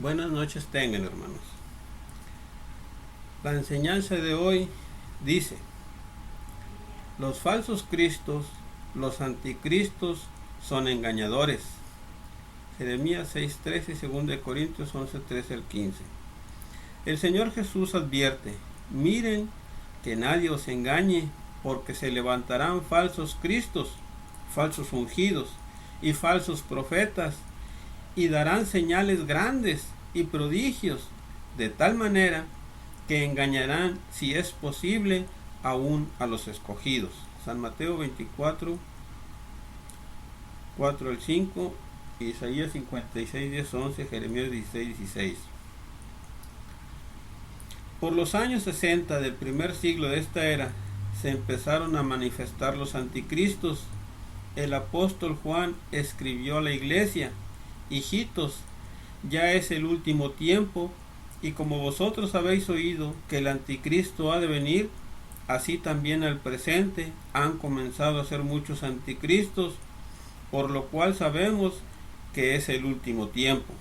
Buenas noches tengan, hermanos. La enseñanza de hoy dice: los falsos cristos, los anticristos son engañadores. Jeremías 6:13 y 2 Corintios 11:13 al 15. El Señor Jesús advierte: miren que nadie os engañe, porque se levantarán falsos cristos, falsos ungidos y falsos profetas, y darán señales grandes y prodigios, de tal manera que engañarán, si es posible, aún a los escogidos. San Mateo 24, 4 al 5, Isaías 56, 10, 11, Jeremías 16, 16. Por los años 60 del primer siglo de esta era, se empezaron a manifestar los anticristos. El apóstol Juan escribió a la iglesia: hijitos, ya es el último tiempo, y como vosotros habéis oído que el anticristo ha de venir, así también al presente han comenzado a ser muchos anticristos, por lo cual sabemos que es el último tiempo.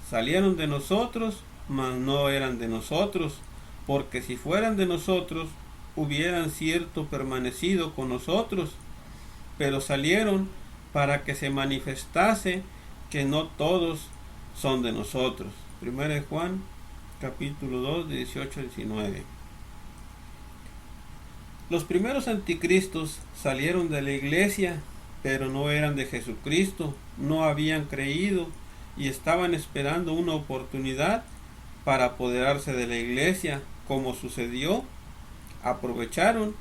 Salieron de nosotros, mas no eran de nosotros, porque si fueran de nosotros, hubieran cierto permanecido con nosotros, pero salieron para que se manifestase que no todos son de nosotros. 1 Juan capítulo 2, 18 al 19. Los primeros anticristos salieron de la iglesia, pero no eran de Jesucristo, no habían creído y estaban esperando una oportunidad para apoderarse de la iglesia, como sucedió. Aprovecharon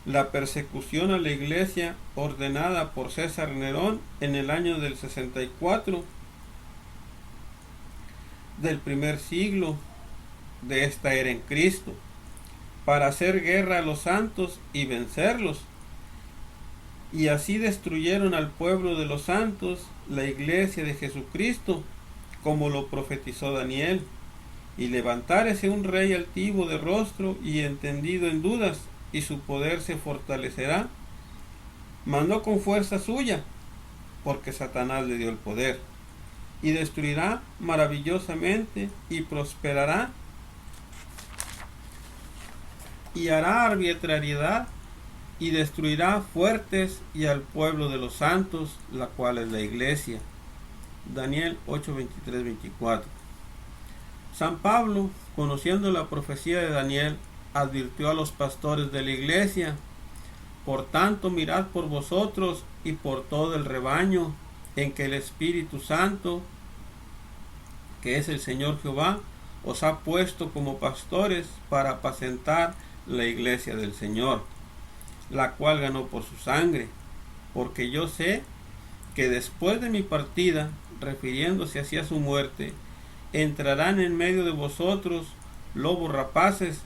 la persecución a la iglesia ordenada por César Nerón en el año del 64 del primer siglo de esta era en Cristo, para hacer guerra a los santos y vencerlos. Y así destruyeron al pueblo de los santos, la iglesia de Jesucristo, como lo profetizó Daniel. Y levantárese un rey altivo de rostro y entendido en dudas, y su poder se fortalecerá, mas no con fuerza suya, porque Satanás le dio el poder, y destruirá maravillosamente y prosperará, y hará arbitrariedad, y destruirá fuertes y al pueblo de los santos, la cual es la iglesia. Daniel 8, 23, 24. San Pablo, conociendo la profecía de Daniel, advirtió a los pastores de la iglesia: por tanto, mirad por vosotros y por todo el rebaño en que el Espíritu Santo, que es el Señor Jehová, os ha puesto como pastores para apacentar la iglesia del Señor, la cual ganó por su sangre. Porque yo sé que después de mi partida, refiriéndose hacia su muerte, entrarán en medio de vosotros lobos rapaces,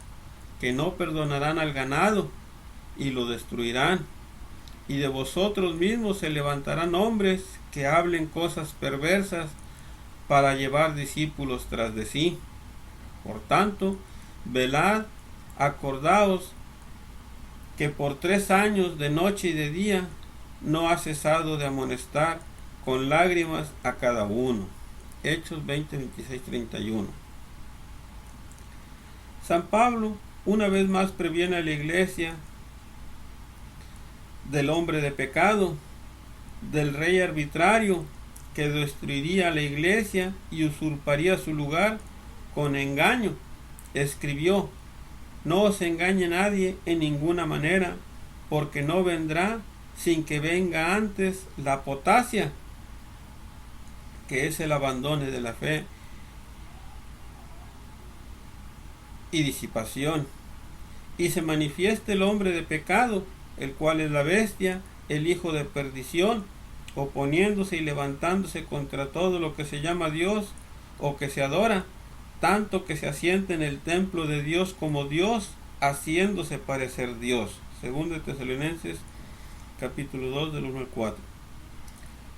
que no perdonarán al ganado, y lo destruirán. Y de vosotros mismos se levantarán hombres que hablen cosas perversas para llevar discípulos tras de sí. Por tanto, velad, acordaos que por 3 años de noche y de día no ha cesado de amonestar con lágrimas a cada uno. Hechos 20, 26, 31. San Pablo una vez más previene a la iglesia del hombre de pecado, del rey arbitrario que destruiría a la iglesia y usurparía su lugar con engaño. Escribió: no os engañe nadie en ninguna manera, porque no vendrá sin que venga antes la apostasia, que es el abandono de la fe y disipación, y se manifieste el hombre de pecado, el cual es la bestia, el hijo de perdición, oponiéndose y levantándose contra todo lo que se llama Dios o que se adora, tanto que se asienta en el templo de Dios como Dios, haciéndose parecer Dios. 2 Tesalonicenses capítulo 2 del 1 al 4.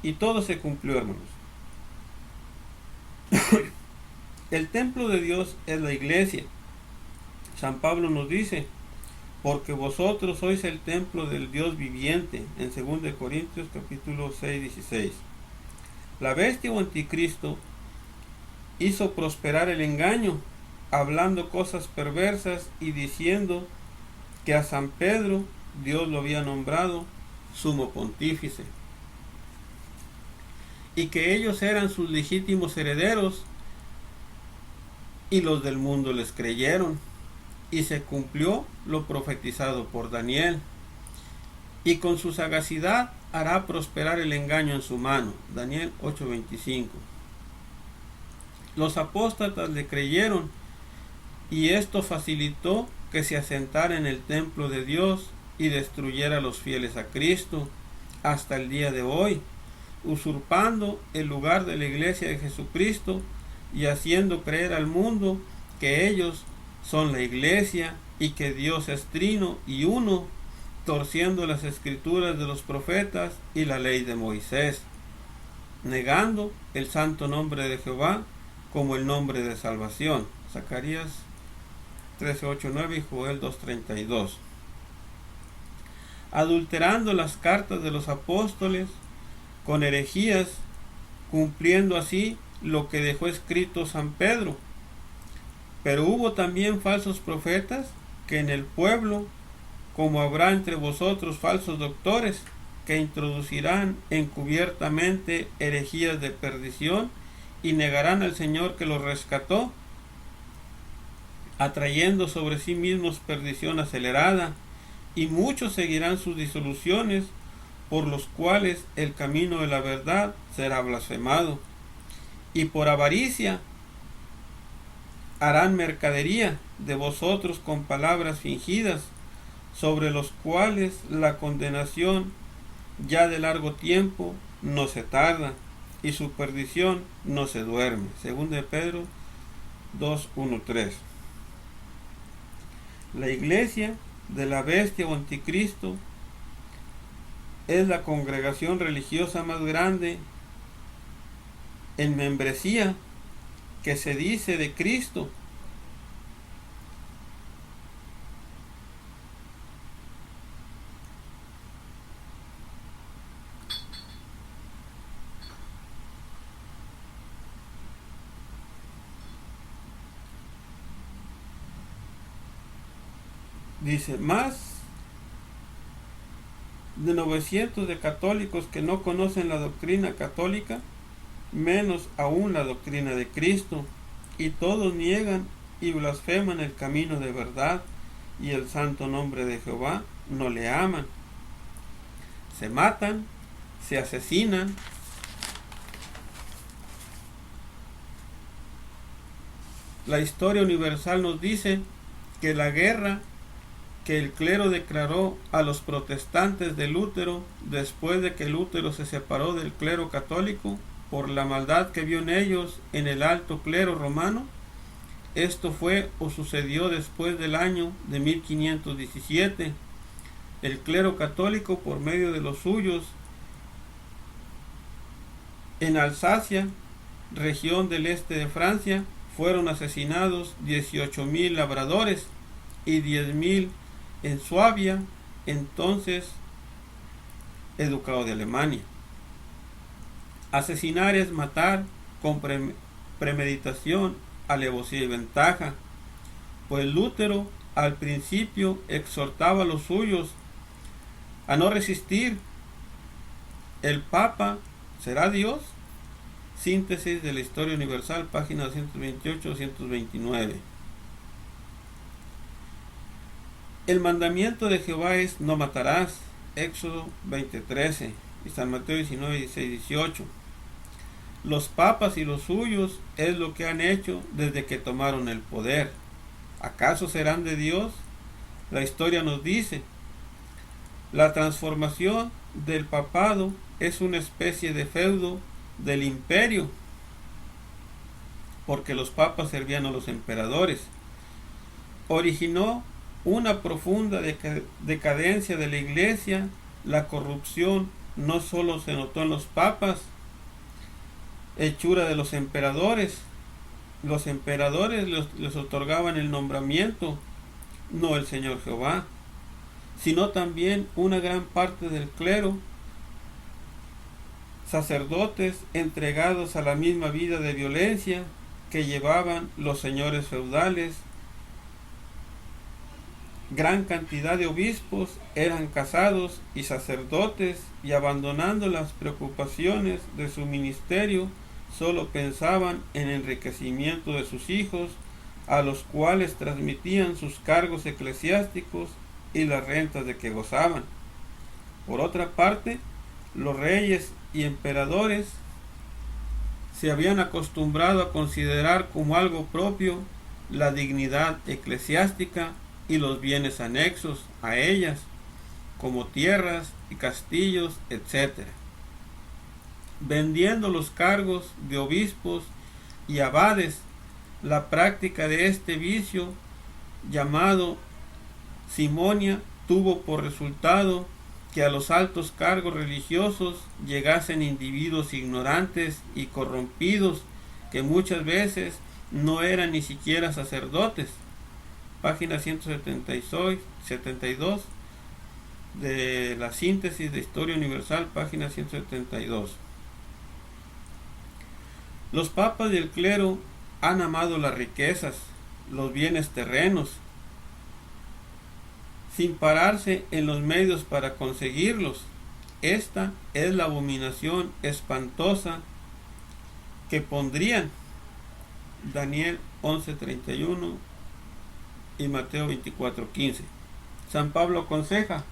Y todo se cumplió, hermanos. El templo de Dios es la iglesia. San Pablo nos dice: porque vosotros sois el templo del Dios viviente, en 2 Corintios capítulo 6, 16. La bestia o anticristo hizo prosperar el engaño, hablando cosas perversas y diciendo que a San Pedro Dios lo había nombrado sumo pontífice, y que ellos eran sus legítimos herederos, y los del mundo les creyeron, y se cumplió lo profetizado por Daniel, y con su sagacidad hará prosperar el engaño en su mano. Daniel 8:25. Los apóstatas le creyeron, y esto facilitó que se asentara en el templo de Dios y destruyera a los fieles a Cristo hasta el día de hoy, usurpando el lugar de la iglesia de Jesucristo y haciendo creer al mundo que ellos son la iglesia y que Dios es trino y uno, torciendo las escrituras de los profetas y la ley de Moisés, negando el santo nombre de Jehová como el nombre de salvación. Zacarías 13:8-9 y Joel 2:32. Adulterando las cartas de los apóstoles con herejías, cumpliendo así lo que dejó escrito San Pedro. Pero hubo también falsos profetas que en el pueblo, como habrá entre vosotros falsos doctores, que introducirán encubiertamente herejías de perdición y negarán al Señor que los rescató, atrayendo sobre sí mismos perdición acelerada, y muchos seguirán sus disoluciones, por los cuales el camino de la verdad será blasfemado, y por avaricia harán mercadería de vosotros con palabras fingidas, sobre los cuales la condenación ya de largo tiempo no se tarda, y su perdición no se duerme. Según de Pedro 2:1-3. La iglesia de la bestia o anticristo es la congregación religiosa más grande en membresía que se dice de Cristo. Dice, más de 900 de católicos que no conocen la doctrina católica, menos aún la doctrina de Cristo, y todos niegan y blasfeman el camino de verdad y el santo nombre de Jehová, no le aman, se matan, se asesinan, la historia universal nos dice que la guerra que el clero declaró a los protestantes de Lutero después de que Lutero se separó del clero católico por la maldad que vio en ellos en el alto clero romano. Esto fue o sucedió después del año de 1517. El clero católico, por medio de los suyos, en Alsacia, región del este de Francia, fueron asesinados 18,000 labradores y 10,000 en Suabia, entonces educado de Alemania. Asesinar es matar con premeditación, alevosía y ventaja, pues Lutero al principio exhortaba a los suyos a no resistir. El Papa será Dios. Síntesis de la Historia Universal, página 228-229. El mandamiento de Jehová es no matarás, Éxodo 20:13 y San Mateo 19:16-18. Los papas y los suyos es lo que han hecho desde que tomaron el poder. ¿Acaso serán de Dios? La historia nos dice, la transformación del papado es una especie de feudo del imperio, porque los papas servían a los emperadores. Originó una profunda decadencia de la iglesia. La corrupción no solo se notó en los papas, hechura de los emperadores. Los emperadores les otorgaban el nombramiento, no el Señor Jehová, sino también una gran parte del clero, sacerdotes entregados a la misma vida de violencia que llevaban los señores feudales. Gran cantidad de obispos eran casados y sacerdotes, y abandonando las preocupaciones de su ministerio, solo pensaban en el enriquecimiento de sus hijos, a los cuales transmitían sus cargos eclesiásticos y las rentas de que gozaban. Por otra parte, los reyes y emperadores se habían acostumbrado a considerar como algo propio la dignidad eclesiástica y los bienes anexos a ellas, como tierras y castillos, etc., vendiendo los cargos de obispos y abades. La práctica de este vicio, llamado simonia, tuvo por resultado que a los altos cargos religiosos llegasen individuos ignorantes y corrompidos, que muchas veces no eran ni siquiera sacerdotes. Página 172 de la síntesis de Historia Universal, página 172. Los papas y el clero han amado las riquezas, los bienes terrenos, sin pararse en los medios para conseguirlos. Esta es la abominación espantosa que pondrían Daniel 11:31 y Mateo 24:15. San Pablo aconseja: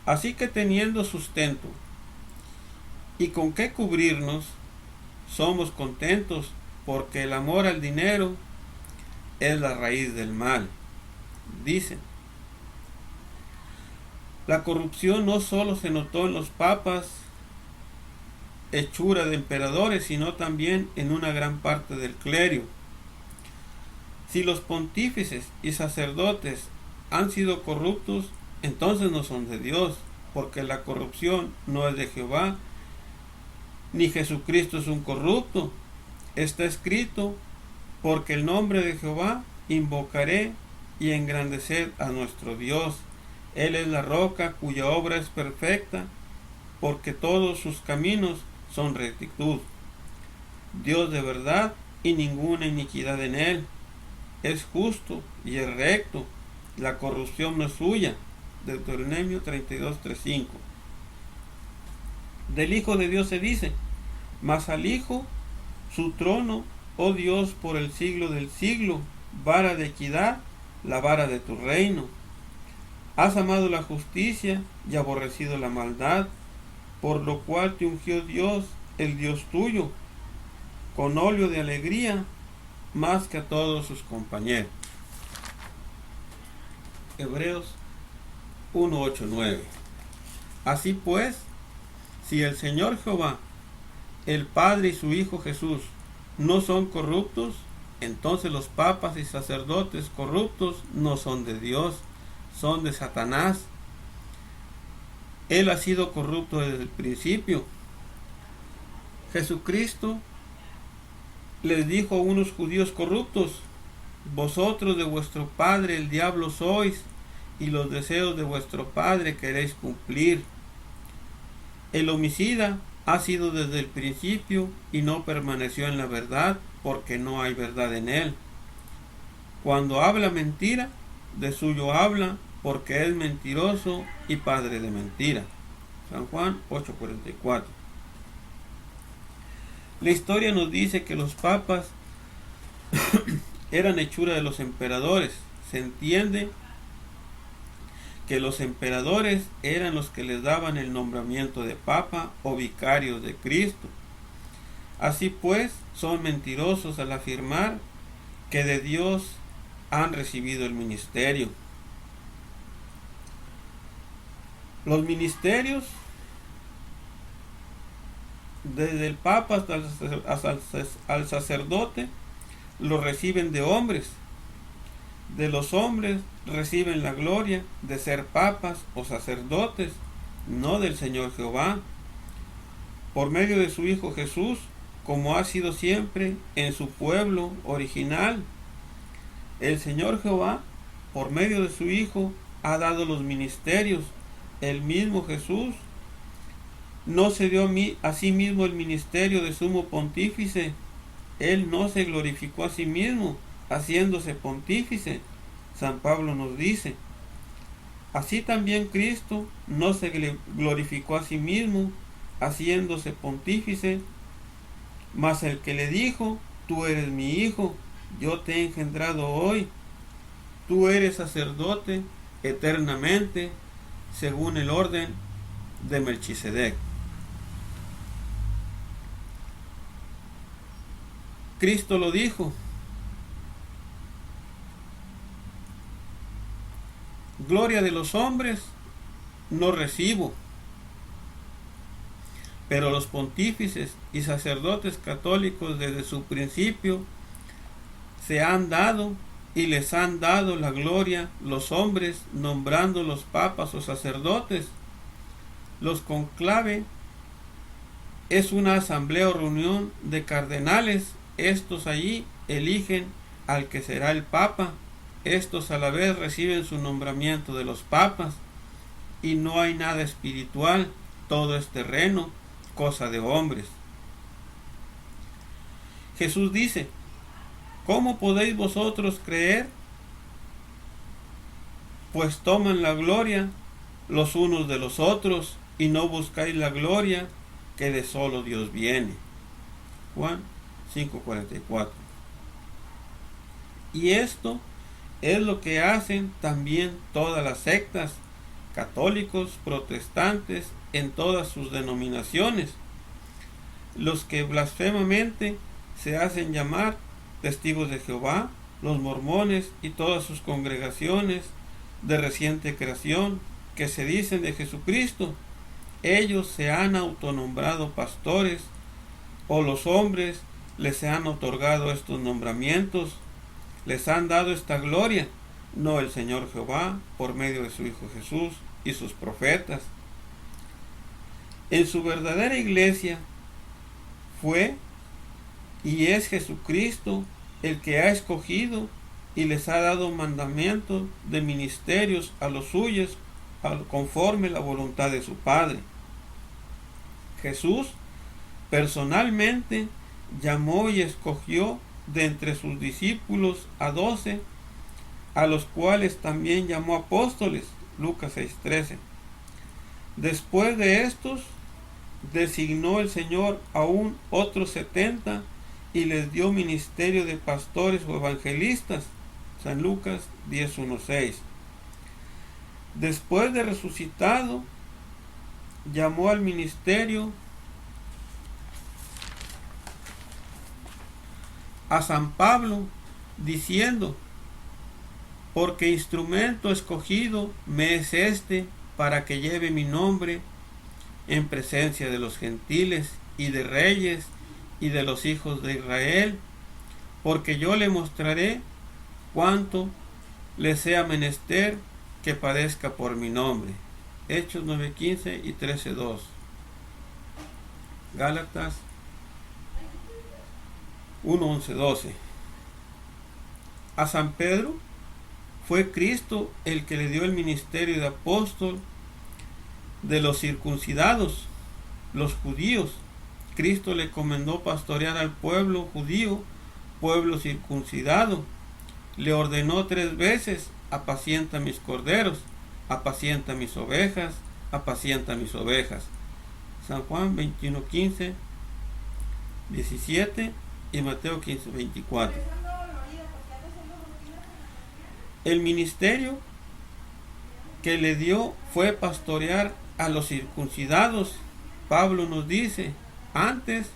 así que teniendo sustento y con qué cubrirnos, somos contentos, porque el amor al dinero es la raíz del mal. Dicen, la corrupción no solo se notó en los papas, hechura de emperadores, sino también en una gran parte del clero. Si los pontífices y sacerdotes han sido corruptos, entonces no son de Dios, porque la corrupción no es de Jehová, ni Jesucristo es un corrupto. Está escrito: porque el nombre de Jehová invocaré y engrandecer a nuestro Dios. Él es la roca cuya obra es perfecta, porque todos sus caminos son rectitud. Dios de verdad y ninguna iniquidad en él. Es justo y es recto. La corrupción no es suya. Deuteronomio 32:3-5. Del Hijo de Dios se dice: mas al Hijo su trono, oh Dios, por el siglo del siglo, vara de equidad, la vara de tu reino. Has amado la justicia y aborrecido la maldad, por lo cual te ungió Dios, el Dios tuyo, con óleo de alegría, más que a todos sus compañeros. Hebreos 1:8-9. Así pues, si el Señor Jehová, el Padre y su Hijo Jesús no son corruptos, entonces los papas y sacerdotes corruptos no son de Dios, son de Satanás. Él ha sido corrupto desde el principio. Jesucristo les dijo a unos judíos corruptos: vosotros de vuestro padre el diablo sois, y los deseos de vuestro padre queréis cumplir. El homicida ha sido desde el principio y no permaneció en la verdad, porque no hay verdad en él. Cuando habla mentira, de suyo habla, porque es mentiroso y padre de mentira. San Juan 8:44. La historia nos dice que los papas eran hechura de los emperadores. Se entiende que los emperadores eran los que les daban el nombramiento de papa o vicarios de Cristo. Así pues, son mentirosos al afirmar que de Dios han recibido el ministerio. Los ministerios, desde el papa hasta el sacerdote, los reciben de hombres. De los hombres reciben la gloria de ser papas o sacerdotes, no del Señor Jehová, por medio de su Hijo Jesús, como ha sido siempre en su pueblo original. El Señor Jehová, por medio de su Hijo, ha dado los ministerios. El mismo Jesús no se dio a sí mismo el ministerio de sumo pontífice, Él no se glorificó a sí mismo, haciéndose pontífice. San Pablo nos dice, así también Cristo no se glorificó a sí mismo, haciéndose pontífice, mas el que le dijo, tú eres mi hijo, yo te he engendrado hoy, tú eres sacerdote eternamente, según el orden de Melquisedec. Cristo lo dijo, gloria de los hombres no recibo, pero los pontífices y sacerdotes católicos desde su principio se han dado y les han dado la gloria los hombres, nombrando los papas o sacerdotes. Los conclave es una asamblea o reunión de cardenales. Estos allí eligen al que será el papa. Estos a la vez reciben su nombramiento de los papas. Y no hay nada espiritual, todo es terreno, cosa de hombres. Jesús dice, ¿cómo podéis vosotros creer? Pues toman la gloria los unos de los otros y no buscáis la gloria que de solo Dios viene. Juan 5:44. Y esto es lo que hacen también todas las sectas, católicos, protestantes, en todas sus denominaciones. Los que blasfemamente se hacen llamar testigos de Jehová, los mormones y todas sus congregaciones de reciente creación que se dicen de Jesucristo, ellos se han autonombrado pastores, o los hombres les han otorgado estos nombramientos, les han dado esta gloria, no el Señor Jehová, por medio de su Hijo Jesús y sus profetas. En su verdadera iglesia fue y es Jesucristo el que ha escogido y les ha dado mandamientos de ministerios a los suyos conforme la voluntad de su Padre. Jesús personalmente llamó y escogió de entre sus discípulos a 12, a los cuales también llamó apóstoles, Lucas 6:13. Después de estos, designó el Señor aún otros 70 y les dio ministerio de pastores o evangelistas, San Lucas 10:1-6. Después de resucitado, llamó al ministerio a San Pablo, diciendo, porque instrumento escogido me es este para que lleve mi nombre en presencia de los gentiles y de reyes y de los hijos de Israel, porque yo le mostraré cuánto le sea menester que padezca por mi nombre. Hechos 9:15 y 13:2. Gálatas 1:11-12. A San Pedro fue Cristo el que le dio el ministerio de apóstol de los circuncidados, los judíos. Cristo le comendó pastorear al pueblo judío, pueblo circuncidado. Le ordenó 3 veces, apacienta mis corderos, apacienta mis ovejas, apacienta mis ovejas. San Juan 21:15, 17 y Mateo 15:24. El ministerio que le dio fue pastorear a los circuncidados. Pablo nos dice, antes,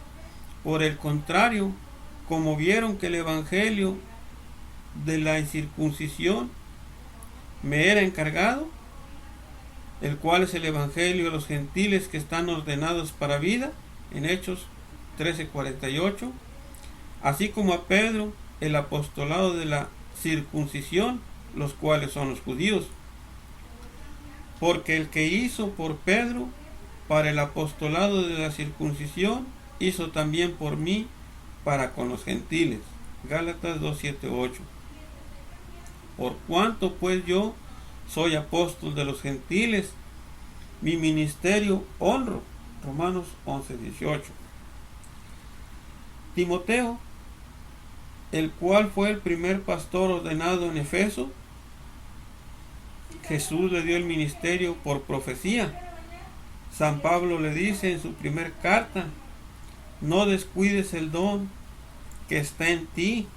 por el contrario, como vieron que el evangelio de la incircuncisión me era encargado, el cual es el evangelio de los gentiles que están ordenados para vida, en Hechos 13:48, así como a Pedro el apostolado de la circuncisión, los cuales son los judíos. Porque el que hizo por Pedro para el apostolado de la circuncisión, hizo también por mí para con los gentiles. Gálatas 2:7-8. Por cuanto pues yo soy apóstol de los gentiles, mi ministerio honro. Romanos 11:18. Timoteo el cual fue el primer pastor ordenado en Efeso. Jesús le dio el ministerio por profecía. San Pablo le dice en su primer carta: no descuides el don que está en ti,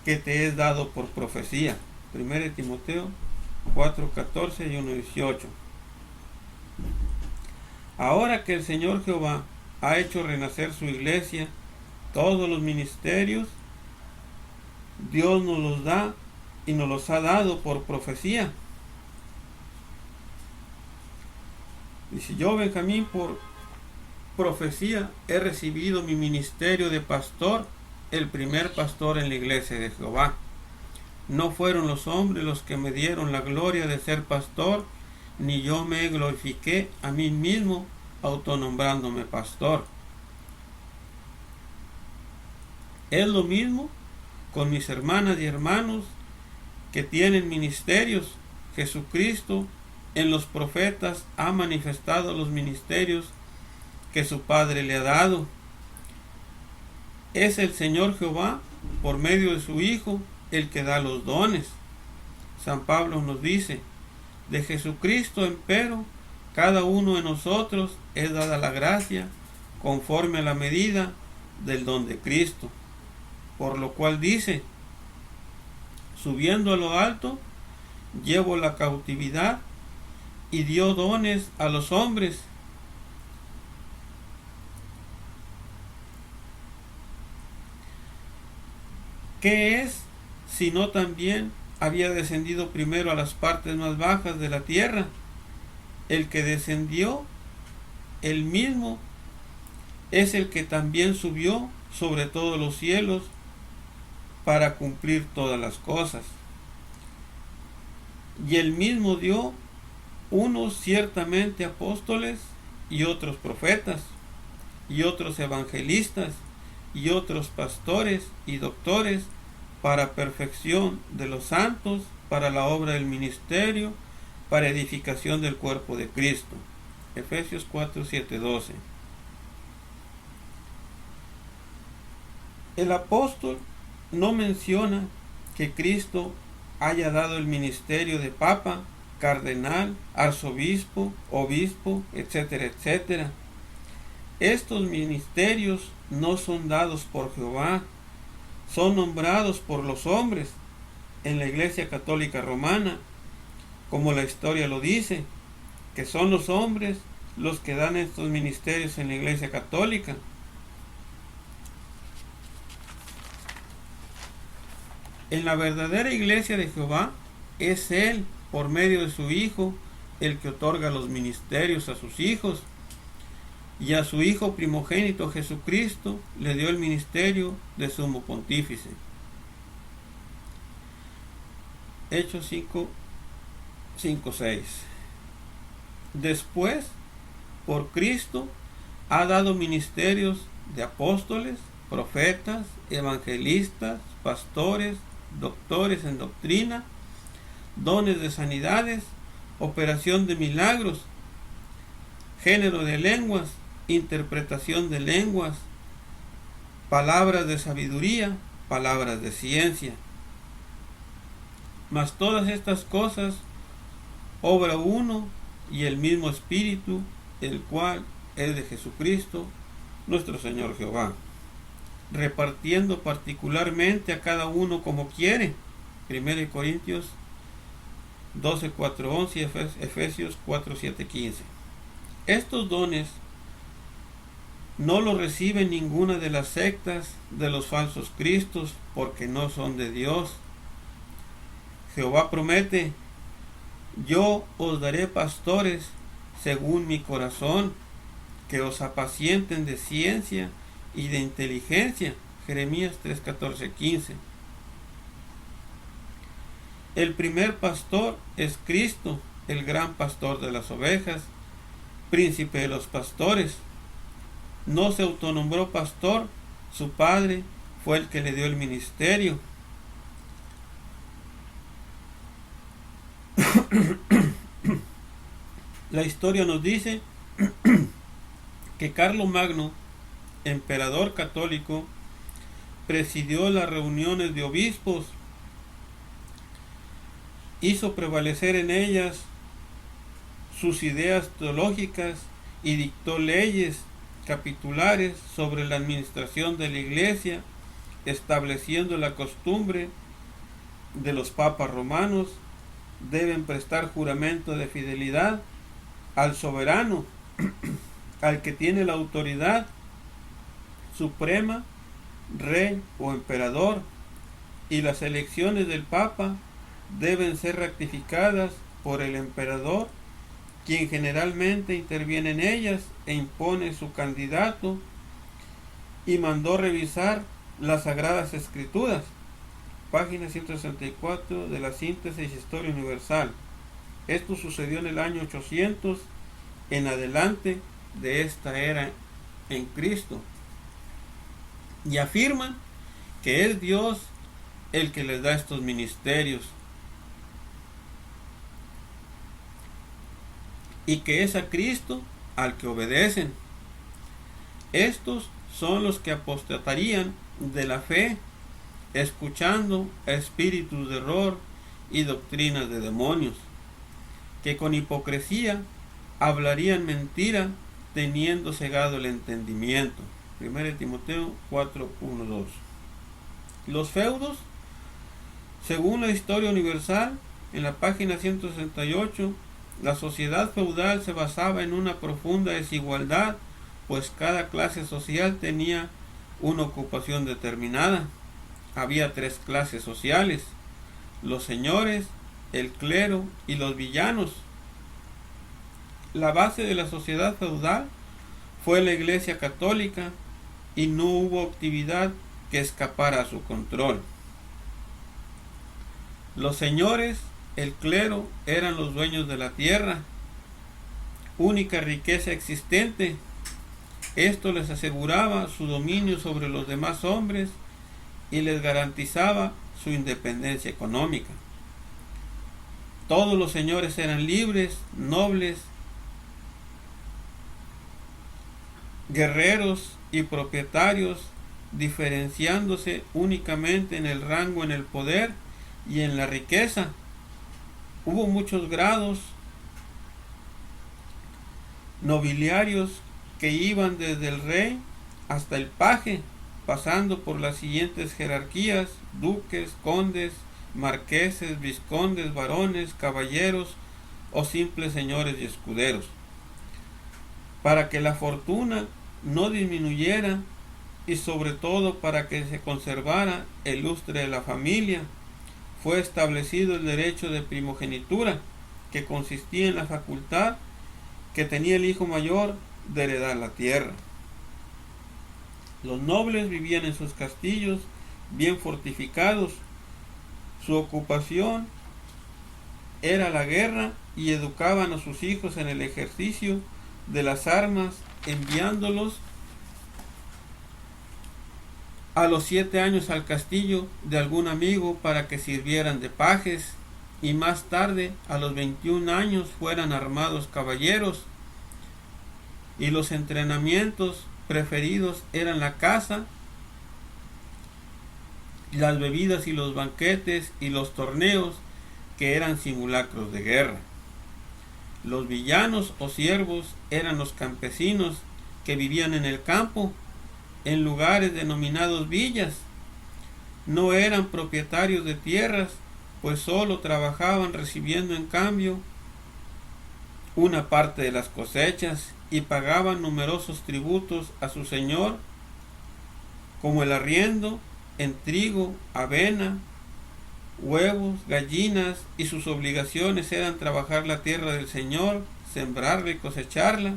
que te es dado por profecía. 1 Timoteo 4:14 y 1:18. Ahora que el Señor Jehová ha hecho renacer su iglesia, todos los ministerios Dios nos los da y nos los ha dado por profecía. Dice: yo, Benjamín, por profecía he recibido mi ministerio de pastor, el primer pastor en la iglesia de Jehová. No fueron los hombres los que me dieron la gloria de ser pastor, ni yo me glorifiqué a mí mismo autonombrándome pastor. Es lo mismo con mis hermanas y hermanos que tienen ministerios. Jesucristo en los profetas ha manifestado los ministerios que su Padre le ha dado. Es el Señor Jehová, por medio de su Hijo, el que da los dones. San Pablo nos dice: de Jesucristo, empero, cada uno de nosotros es dada la gracia conforme a la medida del don de Cristo. Por lo cual dice: subiendo a lo alto, llevó la cautividad y dio dones a los hombres. ¿Qué es sino también había descendido primero a las partes más bajas de la tierra? El que descendió, él mismo, es el que también subió sobre todos los cielos para cumplir todas las cosas. Y él mismo dio unos ciertamente apóstoles, y otros profetas, y otros evangelistas, y otros pastores y doctores, para perfección de los santos, para la obra del ministerio, para edificación del cuerpo de Cristo. Efesios 4:7-12. El apóstol no menciona que Cristo haya dado el ministerio de papa, cardenal, arzobispo, obispo, etcétera, etcétera. Estos ministerios no son dados por Jehová, son nombrados por los hombres en la Iglesia Católica Romana, como la historia lo dice, que son los hombres los que dan estos ministerios en la Iglesia Católica. En la verdadera Iglesia de Jehová es Él, por medio de su Hijo, el que otorga los ministerios a sus hijos. Y a su Hijo primogénito Jesucristo le dio el ministerio de sumo pontífice. Hechos 5:6. Después, por Cristo, ha dado ministerios de apóstoles, profetas, evangelistas, pastores, doctores en doctrina, dones de sanidades, operación de milagros, género de lenguas, interpretación de lenguas, palabras de sabiduría, palabras de ciencia. Mas todas estas cosas obra uno y el mismo Espíritu, el cual es de Jesucristo, nuestro Señor Jehová, repartiendo particularmente a cada uno como quiere. 1 Corintios 12:4-11 y Efesios 4:7-15. Estos dones no los recibe ninguna de las sectas de los falsos cristos, porque no son de Dios. Jehová promete: yo os daré pastores según mi corazón, que os apacienten de ciencia y de inteligencia. Jeremías 3:14-15. El primer pastor es Cristo, el gran pastor de las ovejas, príncipe de los pastores. No se autonombró pastor, su padre fue el que le dio el ministerio. La historia nos dice que Carlomagno, emperador católico, presidió las reuniones de obispos, hizo prevalecer en ellas sus ideas teológicas y dictó leyes capitulares sobre la administración de la Iglesia, estableciendo la costumbre de los papas romanos deben prestar juramento de fidelidad al soberano, al que tiene la autoridad suprema, rey o emperador, y las elecciones del papa deben ser ratificadas por el emperador, quien generalmente interviene en ellas e impone su candidato, y mandó revisar las Sagradas Escrituras. Página 164 de la Síntesis Historia Universal. Esto sucedió en el año 800 en adelante de esta era en Cristo. Y afirman que es Dios el que les da estos ministerios y que es a Cristo al que obedecen. Estos son los que apostatarían de la fe, escuchando espíritus de error y doctrinas de demonios, que con hipocresía hablarían mentira, teniendo cegado el entendimiento. 1 Timoteo 4:1-2. Los feudos, según la Historia Universal, en la página 168, la sociedad feudal se basaba en una profunda desigualdad, pues cada clase social tenía una ocupación determinada. Había 3 clases sociales: los señores, el clero y los villanos. La base de la sociedad feudal fue la Iglesia católica y no hubo actividad que escapara a su control. Los señores, el clero, eran los dueños de la tierra, única riqueza existente. Esto les aseguraba su dominio sobre los demás hombres y les garantizaba su independencia económica. Todos los señores eran libres, nobles, guerreros y propietarios, diferenciándose únicamente en el rango, en el poder y en la riqueza. Hubo muchos grados nobiliarios que iban desde el rey hasta el paje, pasando por las siguientes jerarquías: duques, condes, marqueses, vizcondes, barones, caballeros o simples señores y escuderos. Para que la fortuna no disminuyera y sobre todo para que se conservara el lustre de la familia, fue establecido el derecho de primogenitura, que consistía en la facultad que tenía el hijo mayor de heredar la tierra. Los nobles vivían en sus castillos bien fortificados. Su ocupación era la guerra y educaban a sus hijos en el ejercicio de las armas, enviándolos a los 7 años al castillo de algún amigo para que sirvieran de pajes, y más tarde a los 21 años fueran armados caballeros. Y los entrenamientos preferidos eran la caza, las bebidas y los banquetes y los torneos, que eran simulacros de guerra. Los villanos o siervos eran los campesinos que vivían en el campo, en lugares denominados villas. No eran propietarios de tierras, pues solo trabajaban recibiendo en cambio una parte de las cosechas, y pagaban numerosos tributos a su señor, como el arriendo en trigo, avena, huevos, gallinas, y sus obligaciones eran trabajar la tierra del señor, sembrarla y cosecharla,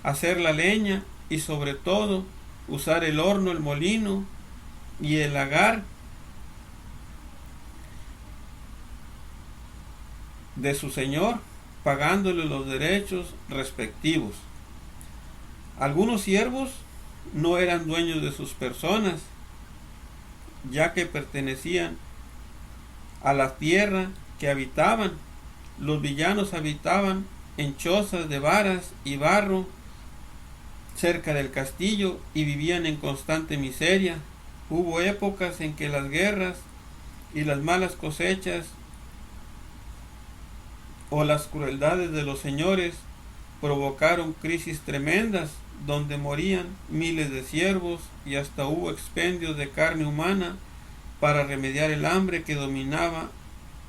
hacer la leña y sobre todo usar el horno, el molino y el lagar de su señor, pagándole los derechos respectivos. Algunos siervos no eran dueños de sus personas, ya que pertenecían a la tierra que habitaban. Los villanos habitaban en chozas de varas y barro cerca del castillo y vivían en constante miseria. Hubo épocas en que las guerras y las malas cosechas o las crueldades de los señores provocaron crisis tremendas donde morían miles de siervos y hasta hubo expendios de carne humana para remediar el hambre que dominaba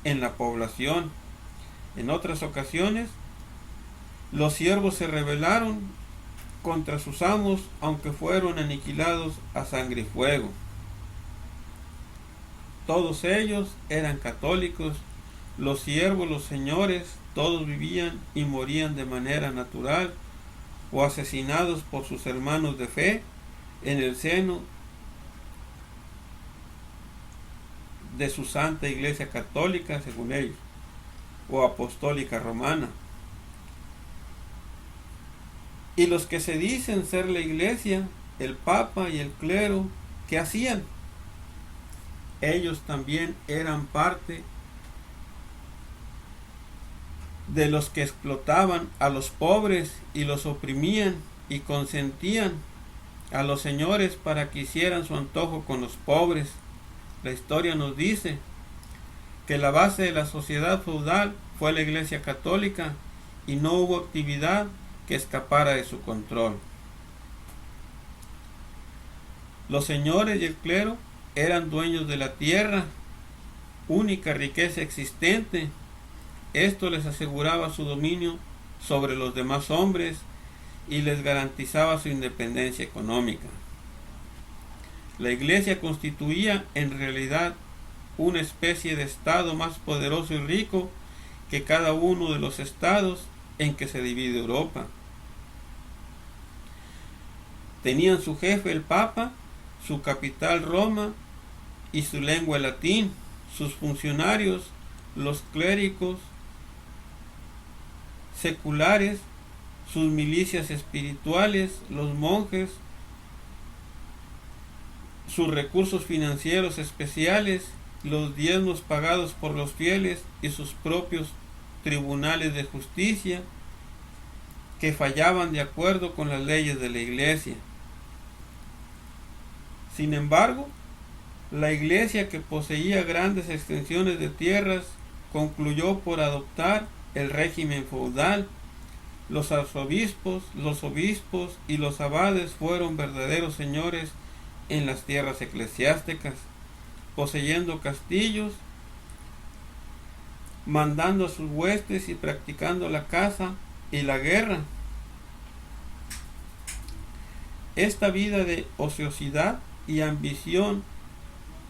en la población. En otras ocasiones, los siervos se rebelaron contra sus amos, aunque fueron aniquilados a sangre y fuego. Todos ellos eran católicos, los siervos, los señores, todos vivían y morían de manera natural o asesinados por sus hermanos de fe en el seno de su santa iglesia católica, según ellos, o apostólica romana. Y los que se dicen ser la iglesia, el papa y el clero, ¿qué hacían? Ellos también eran parte de los que explotaban a los pobres y los oprimían y consentían a los señores para que hicieran su antojo con los pobres. La historia nos dice que la base de la sociedad feudal fue la Iglesia Católica y no hubo actividad que escapara de su control. Los señores y el clero eran dueños de la tierra, única riqueza existente. Esto les aseguraba su dominio sobre los demás hombres y les garantizaba su independencia económica. La iglesia constituía en realidad una especie de estado más poderoso y rico que cada uno de los estados en que se divide Europa. Tenían su jefe el Papa, su capital Roma y su lengua el latín, sus funcionarios, los clérigos seculares, sus milicias espirituales, los monjes, sus recursos financieros especiales, los diezmos pagados por los fieles y sus propios tribunales de justicia que fallaban de acuerdo con las leyes de la iglesia. Sin embargo, la iglesia, que poseía grandes extensiones de tierras, concluyó por adoptar el régimen feudal. Los arzobispos, los obispos y los abades fueron verdaderos señores en las tierras eclesiásticas, poseyendo castillos, mandando a sus huestes y practicando la caza y la guerra. Esta vida de ociosidad y ambición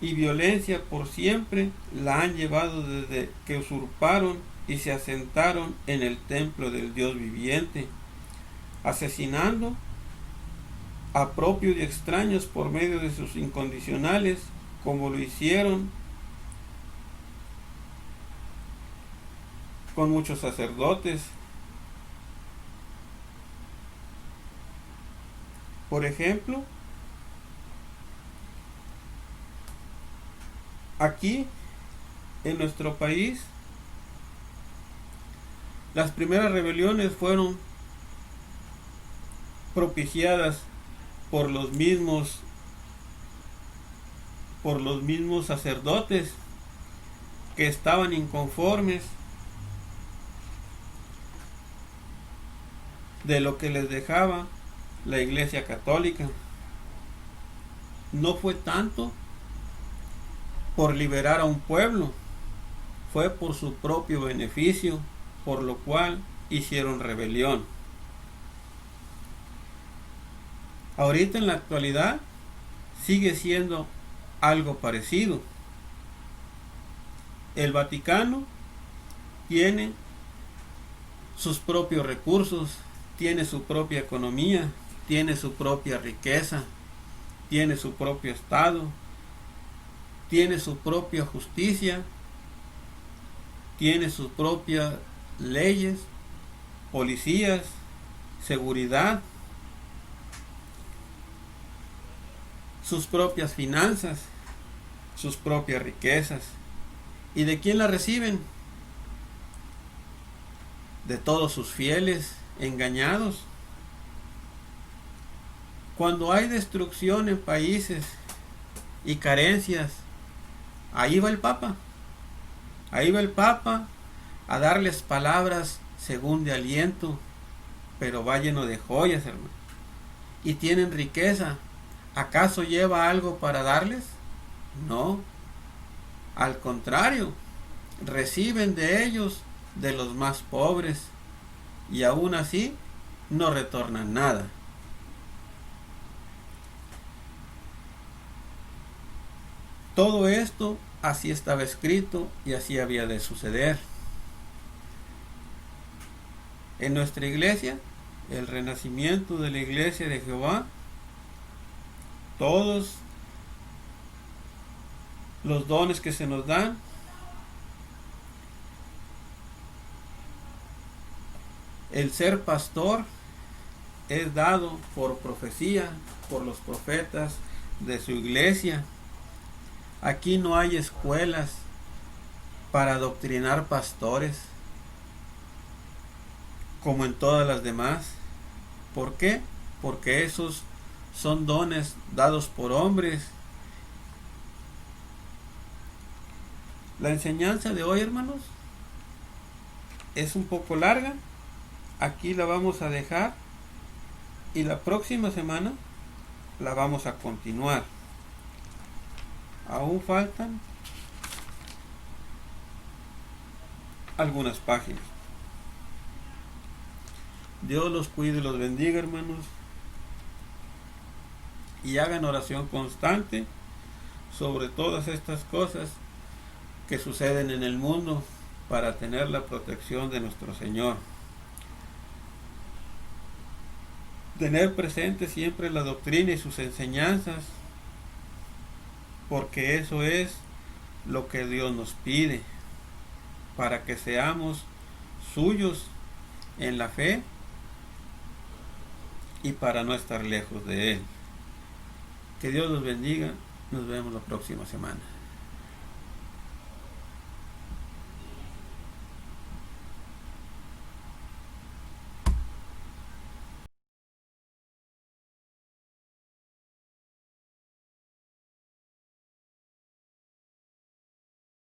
y violencia por siempre la han llevado desde que usurparon y se asentaron en el templo del Dios viviente, asesinando a propios y extraños por medio de sus incondicionales, como lo hicieron con muchos sacerdotes. Por ejemplo, aquí en nuestro país, las primeras rebeliones fueron propiciadas por los mismos sacerdotes que estaban inconformes de lo que les dejaba la Iglesia Católica. No fue tanto por liberar a un pueblo, fue por su propio beneficio, por lo cual hicieron rebelión. Ahorita en la actualidad sigue siendo algo parecido. El Vaticano tiene sus propios recursos, tiene su propia economía, tiene su propia riqueza, tiene su propio Estado, tiene su propia justicia, tiene sus propias leyes, policías, seguridad, sus propias finanzas, sus propias riquezas. ¿Y de quién la reciben? De todos sus fieles engañados. Cuando hay destrucción en países y carencias. Ahí va el Papa. Ahí va el Papa a darles palabras según de aliento, pero va lleno de joyas, hermano. Y tienen riqueza. ¿Acaso lleva algo para darles? No. Al contrario, reciben de ellos, de los más pobres, y aún así no retornan nada. Todo esto así estaba escrito y así había de suceder. En nuestra iglesia, el renacimiento de la iglesia de Jehová, todos los dones que se nos dan, el ser pastor es dado por profecía, por los profetas de su iglesia. Aquí no hay escuelas para adoctrinar pastores como en todas las demás. ¿Por qué? Porque esos son dones dados por hombres. La enseñanza de hoy, hermanos, es un poco larga. Aquí la vamos a dejar y la próxima semana la vamos a continuar. Aún faltan algunas páginas. Dios los cuide y los bendiga, hermanos, y hagan oración constante sobre todas estas cosas que suceden en el mundo para tener la protección de nuestro Señor. Tener presente siempre la doctrina y sus enseñanzas, porque eso es lo que Dios nos pide, para que seamos suyos en la fe y para no estar lejos de Él. Que Dios los bendiga. Nos vemos la próxima semana.